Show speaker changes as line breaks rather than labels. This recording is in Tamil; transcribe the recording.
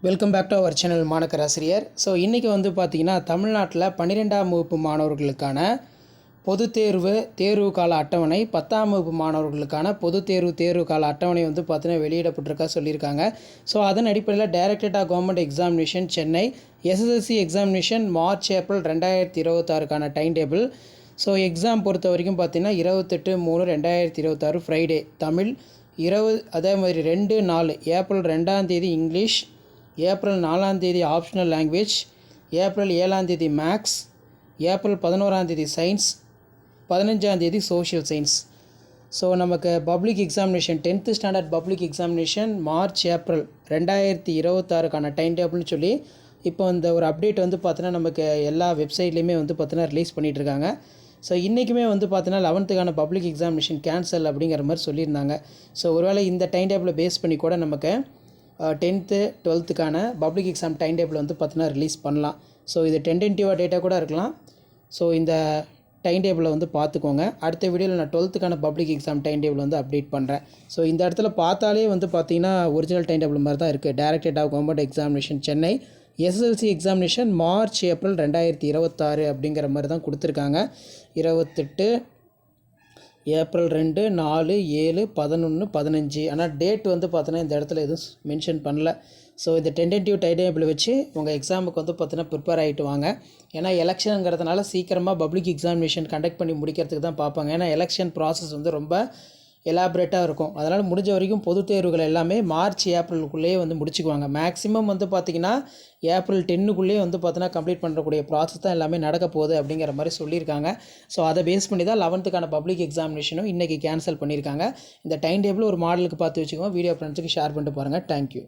Welcome back to our channel மாணக்கராசிரியர். ஸோ இன்றைக்கி வந்து பார்த்திங்கன்னா தமிழ்நாட்டில் 12ஆம் வகுப்பு மாணவர்களுக்கான பொதுத் தேர்வு கால அட்டவணை, 10ஆம் வகுப்பு மாணவர்களுக்கான பொதுத் தேர்வு கால அட்டவணை வந்து பார்த்தீங்கன்னா வெளியிடப்பட்டிருக்கா சொல்லியிருக்காங்க. ஸோ அதன் அடிப்படையில் directorate of government examination Chennai SSLC examination March April 2026க்கான டைம் டேபிள். ஸோ எக்ஸாம் பொறுத்த வரைக்கும் பார்த்திங்கன்னா 28/3/2026 ஃப்ரைடே தமிழ், அதே மாதிரி 2/4 ஏப்ரல் 2ஆம் தேதி இங்கிலீஷ், ஏப்ரல் 4ஆம் தேதி ஆப்ஷனல் லாங்குவேஜ், ஏப்ரல் 7ஆம் தேதி மேக்ஸ், ஏப்ரல் 11ஆம் தேதி சயின்ஸ், 15ஆம் தேதி சோஷியல் சயின்ஸ். ஸோ நமக்கு public examination 10th standard public examination March April 2026க்கான டைம் டேபிள்னு சொல்லி இப்போ இந்த ஒரு அப்டேட் வந்து பார்த்தீங்கன்னா நமக்கு எல்லா வெப்சைட்லேயுமே வந்து பார்த்தீங்கன்னா ரிலீஸ் பண்ணிகிட்ருக்காங்க. ஸோ இன்றைக்குமே வந்து பார்த்தீங்கன்னா 11th பப்ளிக் எக்ஸாமினேஷன் கேன்சல் அப்படிங்கிற மாதிரி சொல்லியிருந்தாங்க. ஸோ ஒருவேளை இந்த டைம் டேபிளை பேஸ் பண்ணி கூட நமக்கு 10th 12th public exam time table வந்து பார்த்தீங்கன்னா ரிலீஸ் பண்ணலாம். ஸோ இது டென்டேட்டிவாக டேட்டா கூட இருக்கலாம். ஸோ இந்த டைம் டேபிளை வந்து பார்த்துக்கோங்க. அடுத்த வீடியோவில் நான் 12th public exam time table வந்து அப்டேட் பண்ணுறேன். ஸோ இந்த இடத்துல பார்த்தாலே வந்து பார்த்திங்கன்னா ஒரிஜினல் டைம் டேபிள் மாதிரி தான் இருக்குது. Directorate of government examination Chennai SSLC examination March April 2026 அப்படிங்கிற மாதிரி தான் கொடுத்துருக்காங்க. 28 ஏப்ரல் 2, 4, 7, 11, 15. ஆனால் டேட் வந்து பார்த்தோன்னா இந்த இடத்துல எதுவும் மென்ஷன் பண்ணல. ஸோ இந்த டென்டேட்டிவ் டைம் டேபிள் வச்சு உங்கள் எக்ஸாமுக்கு வந்து பார்த்தீங்கன்னா ப்ரிப்பேர் ஆகிட்டு வாங்க. ஏன்னா எலெக்ஷனுங்கிறதுனால சீக்கிரமாக பப்ளிக் எக்ஸாமினேஷன் கண்டக்ட் பண்ணி முடிக்கிறதுக்கு தான் பார்ப்பாங்க. ஏன்னா எலெக்ஷன் ப்ராசஸ் வந்து ரொம்ப எலாபரேட்டாக இருக்கும். அதனால் முடிஞ்ச வரைக்கும் பொதுத் தேர்வுகள் எல்லாமே மார்ச் ஏப்ரலுக்குள்ளேயே வந்து முடிச்சுக்குவாங்க. மேக்ஸிமம் வந்து பார்த்திங்கன்னா ஏப்ரல் 10க்குள்ளேயே வந்து பார்த்தீங்கன்னா கம்ப்ளீட் பண்ணுறக்கூடிய ப்ராசஸ் தான் எல்லாமே நடக்க போகுது அப்படிங்கிற மாதிரி சொல்லியிருக்காங்க. ஸோ அதை பேஸ் பண்ணி தான் 11th பப்ளிக் எக்ஸாமினேஷனும் இன்றைக்கி கேன்சல் பண்ணியிருக்காங்க. இந்த டைம் டேபிள் ஒரு மாடலுக்கு பார்த்து வச்சுக்கோங்க. வீடியோ ஃப்ரெண்ட்ஸுக்கு ஷேர் பண்ணிட்டு பாருங்கள். தேங்க்யூ.